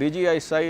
DGISI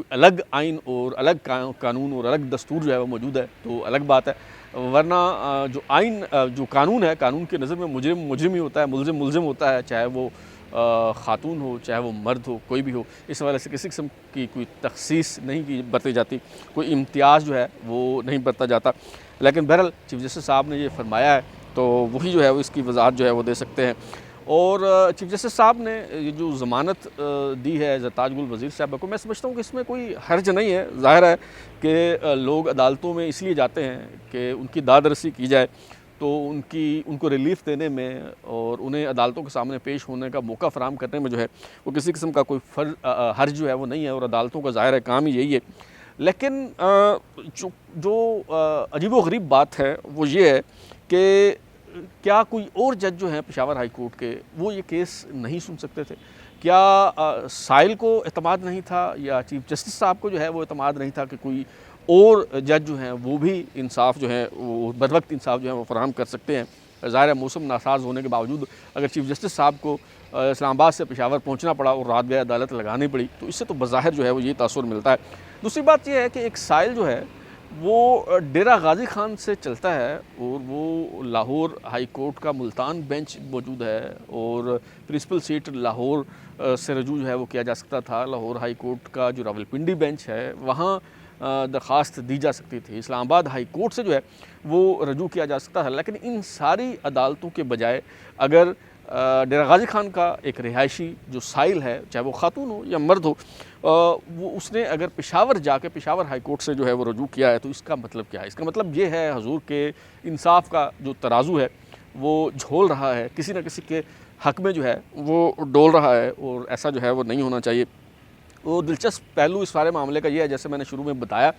کوئی الگ آئین اور الگ قانون اور الگ دستور جو ہے وہ موجود ہے تو الگ بات ہے، ورنہ جو آئین جو قانون ہے، قانون کے نظر میں مجرم مجرم ہی ہوتا ہے، ملزم ملزم ہوتا ہے، چاہے وہ خاتون ہو چاہے وہ مرد ہو، کوئی بھی ہو۔ اس حوالے سے کسی قسم کی کوئی تخصیص نہیں کی برتی جاتی، کوئی امتیاز جو ہے وہ نہیں برتا جاتا۔ لیکن بہرحال چیف جسٹس صاحب نے یہ فرمایا ہے تو وہی جو ہے وہ اس کی وضاحت جو ہے وہ دے سکتے ہیں۔ اور چیف جسٹس صاحب نے یہ جو ضمانت دی ہے زرتاج گل وزیر صاحبہ کو، میں سمجھتا ہوں کہ اس میں کوئی حرج نہیں ہے۔ ظاہر ہے کہ لوگ عدالتوں میں اس لیے جاتے ہیں کہ ان کی داد رسی کی جائے، تو ان کو ریلیف دینے میں اور انہیں عدالتوں کے سامنے پیش ہونے کا موقع فراہم کرنے میں جو ہے وہ کسی قسم کا کوئی حرج جو ہے وہ نہیں ہے، اور عدالتوں کا ظاہر ہے کام ہی یہی ہے۔ لیکن جو عجیب و غریب بات ہے وہ یہ ہے کہ کیا کوئی اور جج جو ہیں پشاور ہائی کورٹ کے وہ یہ کیس نہیں سن سکتے تھے؟ کیا سائل کو اعتماد نہیں تھا، یا چیف جسٹس صاحب کو جو ہے وہ اعتماد نہیں تھا کہ کوئی اور جج جو ہیں وہ بھی انصاف جو ہے وہ بر وقت انصاف جو ہے وہ فراہم کر سکتے ہیں؟ ظاہر ہے موسم ناساز ہونے کے باوجود اگر چیف جسٹس صاحب کو اسلام آباد سے پشاور پہنچنا پڑا اور رات گئے عدالت لگانی پڑی، تو اس سے تو بظاہر جو ہے وہ یہ تاثر ملتا ہے۔ دوسری بات یہ ہے کہ ایک سائل جو ہے وہ ڈیرہ غازی خان سے چلتا ہے، اور وہ لاہور ہائی کورٹ کا ملتان بینچ موجود ہے، اور پرنسپل سیٹ لاہور سے رجوع جو ہے وہ کیا جا سکتا تھا۔ لاہور ہائی کورٹ کا جو راولپنڈی بینچ ہے وہاں درخواست دی جا سکتی تھی، اسلام آباد ہائی کورٹ سے جو ہے وہ رجوع کیا جا سکتا ہے۔ لیکن ان ساری عدالتوں کے بجائے اگر ڈیرہ غازی خان کا ایک رہائشی جو سائل ہے، چاہے وہ خاتون ہو یا مرد ہو، وہ اس نے اگر پشاور جا کے پشاور ہائی کورٹ سے جو ہے وہ رجوع کیا ہے، تو اس کا مطلب کیا ہے؟ اس کا مطلب یہ ہے حضور کہ انصاف کا جو ترازو ہے وہ جھول رہا ہے، کسی نہ کسی کے حق میں جو ہے وہ ڈول رہا ہے، اور ایسا جو ہے وہ نہیں ہونا چاہیے۔ اور دلچسپ پہلو اس سارے معاملے کا یہ ہے، جیسے میں نے شروع میں بتایا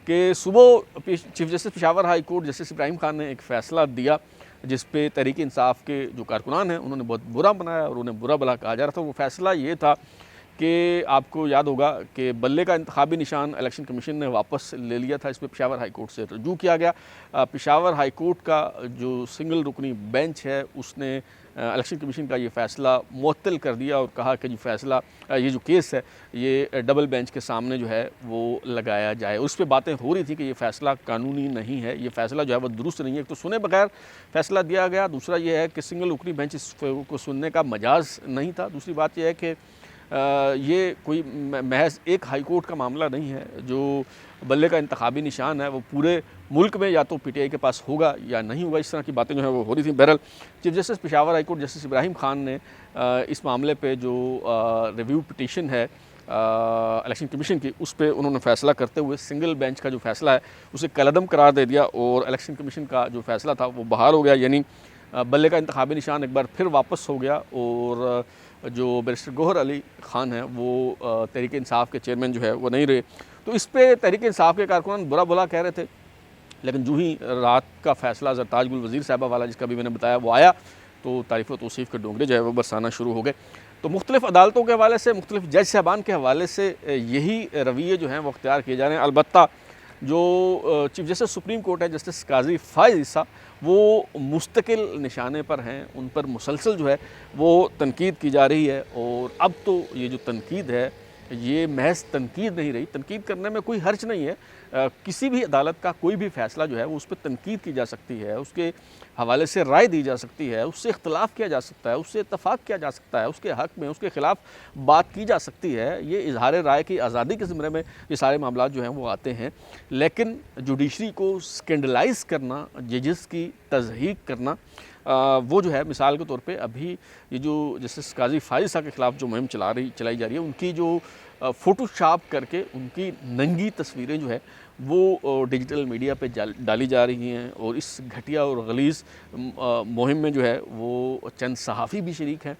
کہ صبح chief justice Peshawar high court justice Ibrahim Khan نے ایک فیصلہ دیا جس پہ تحریک انصاف کے جو کارکنان ہیں انہوں نے بہت برا بنایا اور انہیں برا بھلا کہا جا رہا تھا۔ وہ فیصلہ یہ تھا کہ آپ کو یاد ہوگا کہ بلے کا انتخابی نشان الیکشن کمیشن نے واپس لے لیا تھا، اس پہ پشاور ہائی کورٹ سے رجوع کیا گیا۔ پشاور ہائی کورٹ کا جو سنگل رکنی بینچ ہے اس نے الیکشن کمیشن کا یہ فیصلہ معطل کر دیا اور کہا کہ یہ جو کیس ہے یہ ڈبل بینچ کے سامنے جو ہے وہ لگایا جائے۔ اس پہ باتیں ہو رہی تھی کہ یہ فیصلہ قانونی نہیں ہے، یہ فیصلہ جو ہے وہ درست نہیں ہے۔ ایک تو سنے بغیر فیصلہ دیا گیا، دوسرا یہ ہے کہ سنگل رکنی بینچ اس کو سننے کا مجاز نہیں تھا۔ دوسری بات یہ ہے کہ یہ کوئی محض ایک ہائی کورٹ کا معاملہ نہیں ہے، جو بلے کا انتخابی نشان ہے وہ پورے ملک میں یا تو پی ٹی آئی کے پاس ہوگا یا نہیں ہوگا، اس طرح کی باتیں جو ہیں وہ ہو رہی تھیں۔ بہرحال chief justice Peshawar high court justice Ibrahim Khan نے اس معاملے پہ جو ریویو پٹیشن ہے الیکشن کمیشن کی، اس پہ انہوں نے فیصلہ کرتے ہوئے سنگل بینچ کا جو فیصلہ ہے اسے کالعدم قرار دے دیا، اور الیکشن کمیشن کا جو فیصلہ تھا وہ بحال ہو گیا، یعنی بلے کا انتخابی نشان ایک بار پھر واپس ہو گیا، اور جو بیرسٹر گوہر علی خان ہیں وہ تحریک انصاف کے چیئرمین جو ہے وہ نہیں رہے۔ تو اس پہ تحریک انصاف کے کارکنان برا بھلا کہہ رہے تھے، لیکن جو ہی رات کا فیصلہ زرتاج گل وزیر صاحبہ والا جس کا بھی میں نے بتایا وہ آیا، تو تعریف و توصیف کے ڈونگرے جو ہے وہ برسانا شروع ہو گئے۔ تو مختلف عدالتوں کے حوالے سے، مختلف جج صاحبان کے حوالے سے یہی رویے جو ہیں وہ اختیار کیے جا رہے ہیں۔ البتہ جو چیف جسٹس سپریم کورٹ ہے جسٹس قاضی فائز عیسیٰ، وہ مستقل نشانے پر ہیں، ان پر مسلسل جو ہے وہ تنقید کی جا رہی ہے، اور اب تو یہ جو تنقید ہے یہ محض تنقید نہیں رہی۔ تنقید کرنے میں کوئی حرج نہیں ہے، کسی بھی عدالت کا کوئی بھی فیصلہ جو ہے وہ اس پہ تنقید کی جا سکتی ہے، اس کے حوالے سے رائے دی جا سکتی ہے، اس سے اختلاف کیا جا سکتا ہے، اس سے اتفاق کیا جا سکتا ہے، اس کے حق میں اس کے خلاف بات کی جا سکتی ہے۔ یہ اظہار رائے کی آزادی کے زمرے میں یہ سارے معاملات جو ہیں وہ آتے ہیں، لیکن جوڈیشری کو سکینڈلائز کرنا، ججز کی تضحیک کرنا، وہ جو ہے مثال کے طور پہ ابھی یہ جو جسٹس قاضی فائز عیسیٰ کے خلاف جو مہم چلائی جا رہی ہے، ان کی جو فوٹو شاپ کر کے ان کی ننگی تصویریں جو ہے وہ ڈیجیٹل میڈیا پہ ڈالی جا رہی ہیں، اور اس گھٹیا اور غلیظ مہم میں جو ہے وہ چند صحافی بھی شریک ہیں،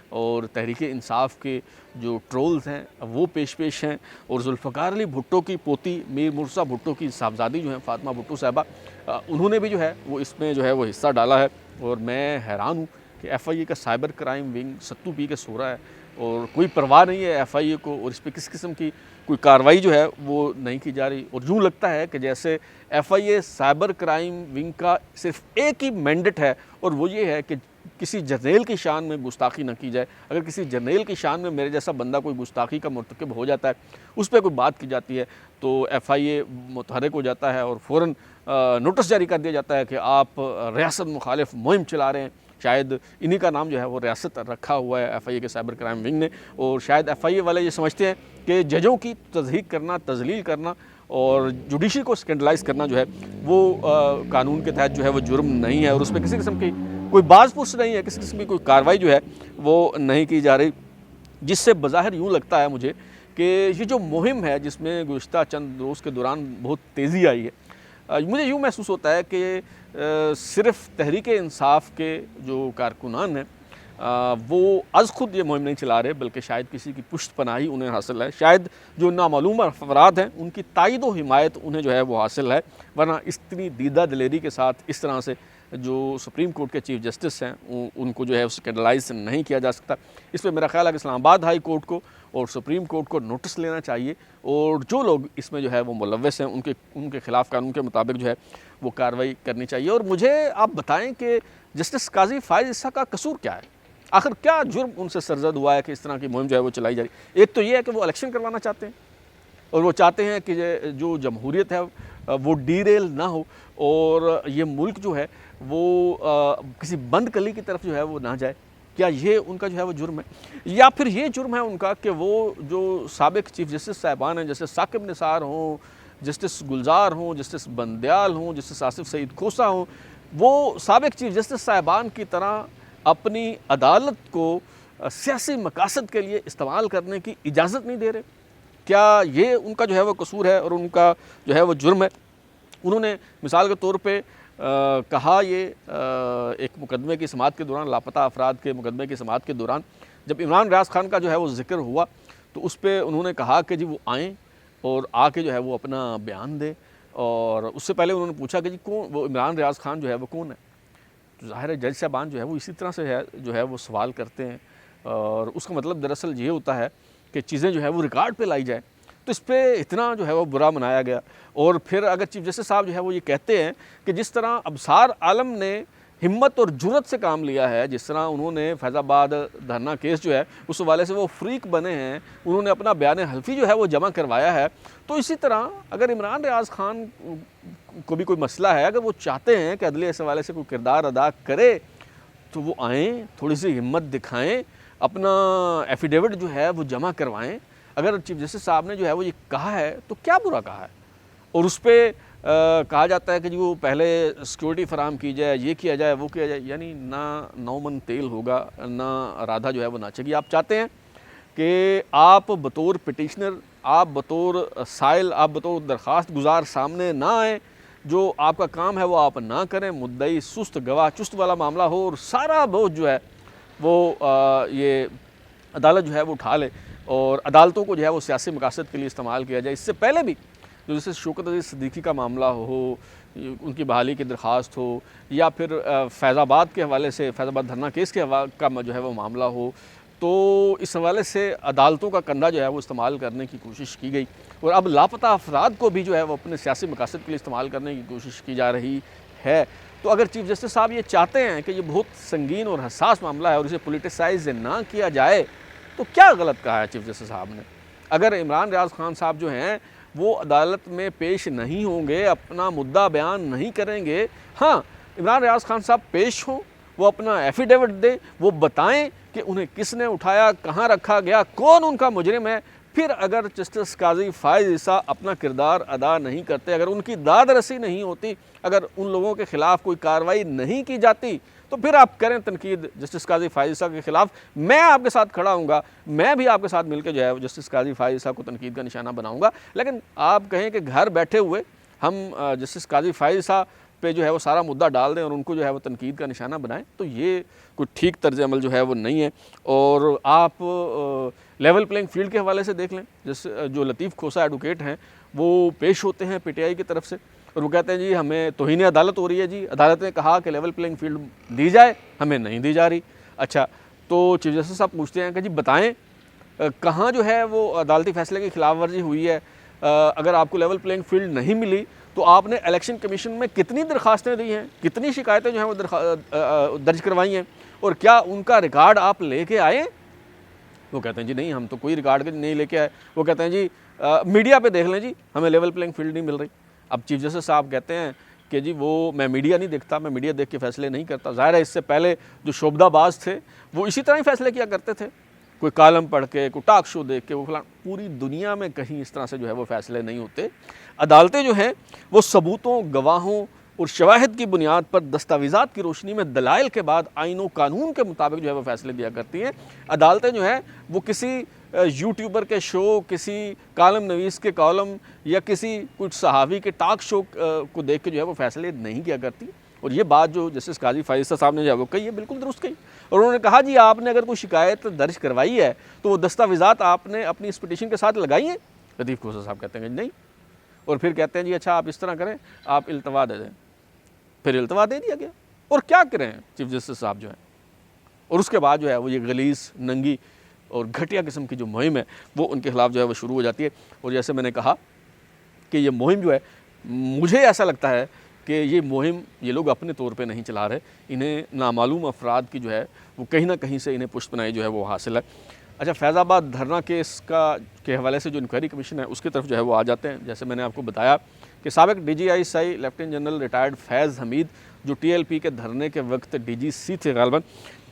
اور تحریک انصاف کے جو ٹرولز ہیں وہ پیش ہیں، اور ذوالفقار علی بھٹو کی پوتی میر مرزا بھٹو کی صاحبزادی جو ہیں فاطمہ بھٹو صاحبہ، انہوں نے بھی جو ہے وہ اس میں جو ہے وہ حصہ ڈالا ہے۔ اور میں حیران ہوں کہ ایف آئی اے کا سائبر کرائم ونگ ستو پی کے سو رہا ہے، اور کوئی پرواہ نہیں ہے ایف آئی اے کو، اور اس پہ کس قسم کی کوئی کارروائی جو ہے وہ نہیں کی جا رہی، اور یوں لگتا ہے کہ جیسے F I A cyber crime wing کا صرف ایک ہی مینڈیٹ ہے، اور وہ یہ ہے کہ کسی جرنیل کی شان میں گستاخی نہ کی جائے. اگر کسی جرنیل کی شان میں میرے جیسا بندہ کوئی گستاخی کا مرتکب ہو جاتا ہے, اس پہ کوئی بات کی جاتی ہے تو ایف آئی اے متحرک ہو جاتا ہے اور فوراً نوٹس جاری کر دیا جاتا ہے کہ آپ ریاست مخالف مہم چلا رہے ہیں. شاید انہی کا نام جو ہے وہ ریاست رکھا ہوا ہے ایف آئی اے کے سائبر کرائم ونگ نے, اور شاید ایف آئی اے والے یہ سمجھتے ہیں کہ ججوں کی تضحیک کرنا, تذلیل کرنا اور جوڈیشری کو اسکینڈلائز کرنا جو ہے وہ قانون کے تحت جو ہے وہ جرم نہیں ہے, اور اس پہ کسی قسم کی کوئی باز پرس نہیں ہے, کسی قسم کی کوئی کارروائی جو ہے وہ نہیں کی جا رہی. جس سے بظاہر یوں لگتا ہے مجھے کہ یہ جو مہم ہے جس میں گزشتہ چند روز کے دوران بہت تیزی آئی ہے, مجھے یوں محسوس ہوتا ہے کہ صرف تحریک انصاف کے جو کارکنان ہیں وہ از خود یہ مہم نہیں چلا رہے, بلکہ شاید کسی کی پشت پناہی انہیں حاصل ہے, شاید جو نامعلوم افراد ہیں ان کی تائید و حمایت انہیں جو ہے وہ حاصل ہے, ورنہ اتنی دیدہ دلیری کے ساتھ اس طرح سے جو سپریم کورٹ کے چیف جسٹس ہیں ان کو جو ہے اسکینڈلائز نہیں کیا جا سکتا. اس پہ میرا خیال ہے کہ اسلام آباد ہائی کورٹ کو اور سپریم کورٹ کو نوٹس لینا چاہیے, اور جو لوگ اس میں جو ہے وہ ملوث ہیں ان کے خلاف قانون کے مطابق جو ہے وہ کارروائی کرنی چاہیے. اور مجھے آپ بتائیں کہ جسٹس قاضی فائز عیسیٰ کا قصور کیا ہے, آخر کیا جرم ان سے سرزد ہوا ہے کہ اس طرح کی مہم جو ہے وہ چلائی جا رہی ہے. ایک تو یہ ہے کہ وہ الیکشن کروانا چاہتے ہیں اور وہ چاہتے ہیں کہ جو جمہوریت ہے وہ ڈی ریل نہ ہو اور یہ ملک جو ہے وہ کسی بند کلی کی طرف جو ہے وہ نہ جائے. کیا یہ ان کا جو ہے وہ جرم ہے, یا پھر یہ جرم ہے ان کا کہ وہ جو سابق چیف جسٹس صاحبان ہیں, جسٹس ثاقب نثار ہوں, جسٹس گلزار ہوں, جسٹس بندیال ہوں, جسٹس آصف سعید کھوسہ ہوں, وہ سابق چیف جسٹس صاحبان کی طرح اپنی عدالت کو سیاسی مقاصد کے لیے استعمال کرنے کی اجازت نہیں دے رہے. کیا یہ ان کا جو ہے وہ قصور ہے اور ان کا جو ہے وہ جرم ہے؟ انہوں نے مثال کے طور پہ کہا, یہ ایک مقدمے کی سماعت کے دوران, لاپتہ افراد کے مقدمے کی سماعت کے دوران جب عمران ریاض خان کا جو ہے وہ ذکر ہوا تو اس پہ انہوں نے کہا کہ جی وہ آئیں اور آ کے جو ہے وہ اپنا بیان دے. اور اس سے پہلے انہوں نے پوچھا کہ جی کون وہ عمران ریاض خان جو ہے وہ کون ہے. تو ظاہر ہے جج صاحبان جو ہے وہ اسی طرح سے جو ہے وہ سوال کرتے ہیں, اور اس کا مطلب دراصل یہ ہوتا ہے کہ چیزیں جو ہے وہ ریکارڈ پہ لائی جائیں. تو اس پہ اتنا جو ہے وہ برا منایا گیا. اور پھر اگر چیف جسٹس صاحب جو ہے وہ یہ کہتے ہیں کہ جس طرح ابصار عالم نے ہمت اور جرت سے کام لیا ہے, جس طرح انہوں نے فیض آباد دھرنا کیس جو ہے اس حوالے سے وہ فریق بنے ہیں, انہوں نے اپنا بیان حلفی جو ہے وہ جمع کروایا ہے, تو اسی طرح اگر عمران ریاض خان کو بھی کوئی مسئلہ ہے, اگر وہ چاہتے ہیں کہ عدلیہ اس حوالے سے کوئی کردار ادا کرے تو وہ آئیں, تھوڑی سی ہمت دکھائیں, اپنا ایفیڈیوٹ جو ہے وہ جمع کروائیں. اگر چیف جسٹس صاحب نے جو ہے وہ یہ کہا ہے تو کیا برا کہا ہے, اور اس پہ کہا جاتا ہے کہ جی وہ پہلے سیکیورٹی فراہم کی جائے, یہ کیا جائے, وہ کیا جائے, یعنی نہ 9 من تیل ہوگا نہ رادھا جو ہے وہ ناچے گی. آپ چاہتے ہیں کہ آپ بطور پٹیشنر, آپ بطور سائل, آپ بطور درخواست گزار سامنے نہ آئیں, جو آپ کا کام ہے وہ آپ نہ کریں, مدعی سست گواہ چست والا معاملہ ہو اور سارا بوجھ جو ہے وہ یہ عدالت جو ہے وہ اٹھا لے اور عدالتوں کو جو ہے وہ سیاسی مقاصد کے لیے استعمال کیا جائے. اس سے پہلے بھی جو جیسے شوکت عزیز صدیقی کا معاملہ ہو, ان کی بحالی کی درخواست ہو, یا پھر فیض آباد کے حوالے سے فیض آباد دھرنا کیس کا جو ہے وہ معاملہ ہو, تو اس حوالے سے عدالتوں کا کندھا جو ہے وہ استعمال کرنے کی کوشش کی گئی, اور اب لاپتہ افراد کو بھی جو ہے وہ اپنے سیاسی مقاصد کے لیے استعمال کرنے کی کوشش کی جا رہی ہے. تو اگر چیف جسٹس صاحب یہ چاہتے ہیں کہ یہ بہت سنگین اور حساس معاملہ ہے اور اسے پولیٹیسائز نہ کیا جائے, تو کیا غلط کہا ہے چیف جسٹس صاحب نے؟ اگر عمران ریاض خان صاحب جو ہیں وہ عدالت میں پیش نہیں ہوں گے, اپنا مدعا بیان نہیں کریں گے, ہاں عمران ریاض خان صاحب پیش ہوں, وہ اپنا ایفیڈیوٹ دیں, وہ بتائیں کہ انہیں کس نے اٹھایا, کہاں رکھا گیا, کون ان کا مجرم ہے. پھر اگر جسٹس قاضی فائز عیسیٰ اپنا کردار ادا نہیں کرتے, اگر ان کی داد رسی نہیں ہوتی, اگر ان لوگوں کے خلاف کوئی کارروائی نہیں کی جاتی, تو پھر آپ کریں تنقید جسٹس قاضی فائز عیسیٰ کے خلاف. میں آپ کے ساتھ کھڑا ہوں گا, میں بھی آپ کے ساتھ مل کے جو ہے جسٹس قاضی فائز عیسیٰ کو تنقید کا نشانہ بناؤں گا. لیکن آپ کہیں کہ گھر بیٹھے ہوئے ہم جسٹس قاضی فائز عیسیٰ پہ جو ہے وہ سارا مدعا ڈال دیں اور ان کو جو ہے وہ تنقید کا نشانہ بنائیں, تو یہ کوئی ٹھیک طرز عمل جو ہے وہ نہیں ہے. اور آپ لیول پلینگ فیلڈ کے حوالے سے دیکھ لیں, جیسے جو لطیف کھوسہ ایڈوکیٹ ہیں وہ پیش ہوتے ہیں پی ٹی آئی کی طرف سے اور وہ کہتے ہیں جی ہمیں توہین عدالت ہو رہی ہے, جی عدالت نے کہا کہ لیول پلینگ فیلڈ دی جائے, ہمیں نہیں دی جا رہی. اچھا, تو چیف جسٹس صاحب پوچھتے ہیں کہ جی بتائیں کہاں جو ہے وہ عدالتی فیصلے کی خلاف ورزی ہوئی ہے, اگر آپ کو لیول پلینگ فیلڈ نہیں ملی تو آپ نے الیکشن کمیشن میں کتنی درخواستیں دی ہیں, کتنی شکایتیں جو ہیں وہ درج کروائی ہیں, اور کیا ان کا ریکارڈ آپ لے کے آئے؟ وہ کہتے ہیں جی نہیں، ہم تو کوئی ریکارڈ نہیں لے کے آئے۔ وہ کہتے ہیں جی میڈیا پہ دیکھ لیں جی، ہمیں لیول پلینگ فیلڈ نہیں مل رہی۔ اب چیف جسٹس صاحب کہتے ہیں کہ جی وہ میں میڈیا نہیں دیکھتا، میں میڈیا دیکھ کے فیصلے نہیں کرتا۔ ظاہر ہے اس سے پہلے جو شعبدہ باز تھے وہ اسی طرح ہی فیصلے کیا کرتے تھے، کوئی کالم پڑھ کے، کوئی ٹاک شو دیکھ کے، وہ فلاں۔ پوری دنیا میں کہیں اس طرح سے جو ہے وہ فیصلے نہیں ہوتے۔ عدالتیں جو ہیں وہ ثبوتوں، گواہوں اور شواہد کی بنیاد پر دستاویزات کی روشنی میں دلائل کے بعد آئین و قانون کے مطابق جو ہے وہ فیصلے دیا کرتی ہیں۔ عدالتیں جو ہیں وہ کسی یوٹیوبر کے شو، کسی کالم نویس کے کالم یا کسی کچھ صحافی کے ٹاک شو کو دیکھ کے جو ہے وہ فیصلے نہیں کیا کرتی۔ اور یہ بات جو جسٹس قاضی فائز صاحب نے جو ہے وہ کہی ہے بالکل درست کہی، اور انہوں نے کہا جی آپ نے اگر کوئی شکایت درج کروائی ہے تو وہ دستاویزات آپ نے اپنی اس پٹیشن کے ساتھ لگائی ہیں؟ لطیف کھوسہ صاحب کہتے ہیں کہ نہیں، اور پھر کہتے ہیں جی اچھا آپ اس طرح کریں، آپ التوا دے دیں۔ پھر التوا دے دیا گیا، اور کیا کریں چیف جسٹس صاحب جو ہیں۔ اور اس کے بعد جو ہے وہ یہ غلیظ، ننگی اور گھٹیا قسم کی جو مہم ہے وہ ان کے خلاف جو ہے وہ شروع ہو جاتی ہے۔ اور جیسے میں نے کہا کہ یہ مہم جو ہے، مجھے ایسا لگتا ہے کہ یہ مہم یہ لوگ اپنے طور پہ نہیں چلا رہے، انہیں نامعلوم افراد کی جو ہے وہ کہیں نہ کہیں سے انہیں پشت پناہی جو ہے وہ حاصل ہے۔ اچھا، فیض آباد دھرنا کیس کے حوالے سے جو انکوائری کمیشن ہے اس کی طرف جو ہے وہ آ جاتے ہیں۔ جیسے میں نے آپ کو بتایا کہ سابق D G I S I lieutenant general retired Faiz Hamid جو ٹی ایل پی کے دھرنے کے وقت ڈی جی سی تھے غالباً،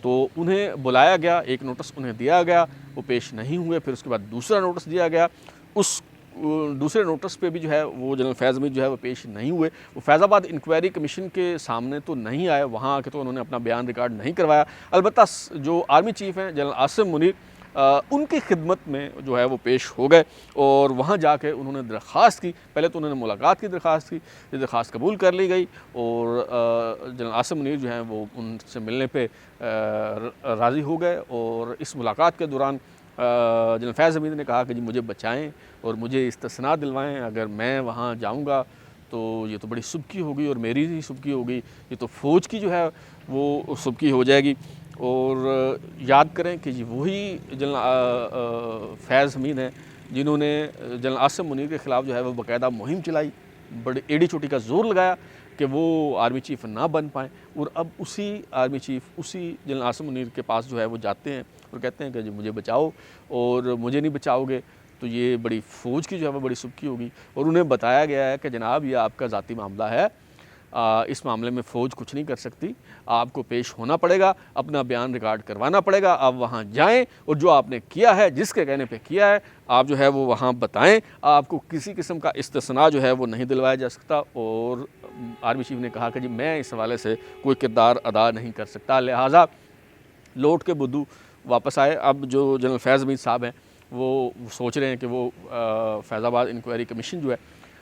تو انہیں بلایا گیا، ایک نوٹس انہیں دیا گیا، وہ پیش نہیں ہوئے۔ پھر اس کے بعد دوسرا نوٹس دیا گیا، اس دوسرے نوٹس پہ بھی جو ہے وہ جنرل فیض حمید جو ہے وہ پیش نہیں ہوئے۔ وہ فیض آباد انکوائری کمیشن کے سامنے تو نہیں آئے، وہاں آ کے تو انہوں نے اپنا بیان ریکارڈ نہیں کروایا۔ البتہ جو آرمی چیف ہیں جنرل عاصم منیر، ان کی خدمت میں جو ہے وہ پیش ہو گئے، اور وہاں جا کے انہوں نے درخواست کی۔ پہلے تو انہوں نے ملاقات کی درخواست کی، یہ درخواست قبول کر لی گئی، اور جنرل عاصم منیر جو ہیں وہ ان سے ملنے پہ راضی ہو گئے۔ اور اس ملاقات کے دوران جنرل فیض حمید نے کہا کہ جی مجھے بچائیں اور مجھے استثناء دلوائیں، اگر میں وہاں جاؤں گا تو یہ تو بڑی سبکی ہوگی اور میری ہی سبکی ہوگی، یہ تو فوج کی جو ہے وہ سبکی ہو جائے گی۔ اور یاد کریں کہ جی وہی جنرل فیض حمید ہیں جنہوں نے جنرل عاصم منیر کے خلاف جو ہے وہ باقاعدہ مہم چلائی، بڑی ایڑی چوٹی کا زور لگایا کہ وہ آرمی چیف نہ بن پائیں۔ اور اب اسی آرمی چیف اسی جنرل عاصم منیر کے پاس جو ہے وہ جاتے ہیں اور کہتے ہیں کہ جی مجھے بچاؤ، اور مجھے نہیں بچاؤ گے تو یہ بڑی فوج کی جو ہے وہ بڑی سبکی ہوگی۔ اور انہیں بتایا گیا ہے کہ جناب یہ آپ کا ذاتی معاملہ ہے، اس معاملے میں فوج کچھ نہیں کر سکتی، آپ کو پیش ہونا پڑے گا، اپنا بیان ریکارڈ کروانا پڑے گا، آپ وہاں جائیں اور جو آپ نے کیا ہے، جس کے کہنے پہ کیا ہے، آپ جو ہے وہ وہاں بتائیں، آپ کو کسی قسم کا استثناء جو ہے وہ نہیں دلوایا جا سکتا۔ اور آرمی چیف نے کہا کہ جی میں اس حوالے سے کوئی کردار ادا نہیں کر سکتا، لہٰذا لوٹ کے بدو واپس آئے۔ اب جو جنرل فیض حمید صاحب ہیں وہ سوچ رہے ہیں کہ وہ فیض آباد انکوائری کمیشن جو ہے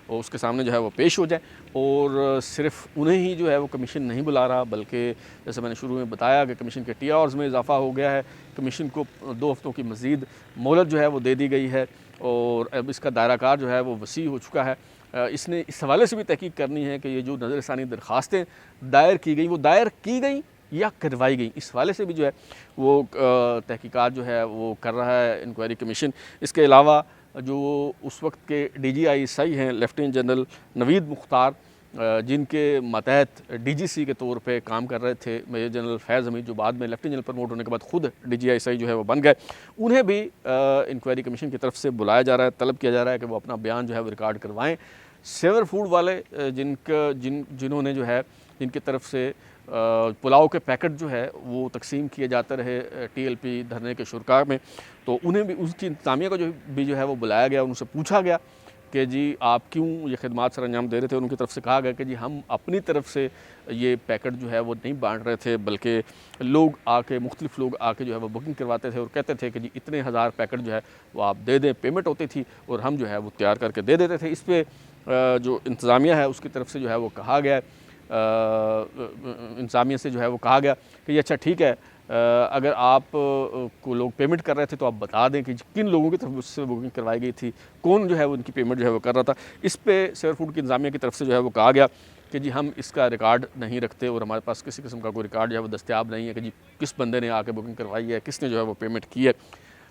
اور اس کے سامنے جو ہے وہ پیش ہو جائے، اور صرف انہیں ہی جو ہے وہ کمیشن نہیں بلا رہا، بلکہ جیسے میں نے شروع میں بتایا کہ کمیشن کے ٹی آورز میں اضافہ ہو گیا ہے، کمیشن کو 2 ہفتوں کی مزید مہلت جو ہے وہ دے دی گئی ہے، اور اب اس کا دائرہ کار جو ہے وہ وسیع ہو چکا ہے۔ اس نے اس حوالے سے بھی تحقیق کرنی ہے کہ یہ جو نظر ثانی درخواستیں دائر کی گئیں وہ دائر کی گئیں یا کروائی گئی، اس حوالے سے بھی جو ہے وہ تحقیقات جو ہے وہ کر رہا ہے انکوائری کمیشن۔ اس کے علاوہ جو اس وقت کے ڈی جی آئی ایس آئی ہیں لیفٹیننٹ جنرل نوید مختار، جن کے ماتحت ڈی جی سی کے طور پہ کام کر رہے تھے میجر جنرل فیض حمید، جو بعد میں لیفٹیننٹ جنرل پروموٹ ہونے کے بعد خود ڈی جی آئی ایس آئی جو ہے وہ بن گئے، انہیں بھی انکوائری کمیشن کی طرف سے بلایا جا رہا ہے، طلب کیا جا رہا ہے کہ وہ اپنا بیان جو ہے وہ ریکارڈ کروائیں۔ سیور فوڈ والے جنہوں نے جو ہے جن کی طرف سے پلاؤ کے پیکٹ جو ہے وہ تقسیم کیے جاتے رہے ٹی ایل پی دھرنے کے شرکاء میں، تو انہیں بھی اس کی انتظامیہ کو جو ہے وہ بلایا گیا، ان سے پوچھا گیا کہ جی آپ کیوں یہ خدمات سر انجام دے رہے تھے۔ ان کی طرف سے کہا گیا کہ جی ہم اپنی طرف سے یہ پیکٹ جو ہے وہ نہیں بانٹ رہے تھے، بلکہ مختلف لوگ آ کے جو ہے وہ بکنگ کرواتے تھے اور کہتے تھے کہ جی اتنے ہزار پیکٹ جو ہے وہ آپ دے دیں، پیمنٹ ہوتی تھی اور ہم جو ہے وہ تیار کر کے دے دیتے تھے۔ اس پہ جو انتظامیہ ہے اس کی طرف سے جو ہے وہ کہا گیا، انتظامیہ سے جو ہے وہ کہا گیا کہ یہ اچھا ٹھیک ہے، اگر آپ کو لوگ پیمنٹ کر رہے تھے تو آپ بتا دیں کہ کن لوگوں کی طرف سے بکنگ کروائی گئی تھی، کون جو ہے وہ ان کی پیمنٹ جو ہے وہ کر رہا تھا۔ اس پہ سیور فوڈ کی انتظامیہ کی طرف سے جو ہے وہ کہا گیا کہ جی ہم اس کا ریکارڈ نہیں رکھتے اور ہمارے پاس کسی قسم کا کوئی ریکارڈ جو ہے وہ دستیاب نہیں ہے کہ جی کس بندے نے آ کے بکنگ کروائی ہے، کس نے جو ہے وہ پیمنٹ کی ہے۔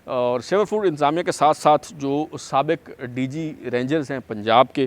اور سیور فوڈ انتظامیہ کے ساتھ ساتھ جو سابق ڈی جی رینجرز ہیں پنجاب کے،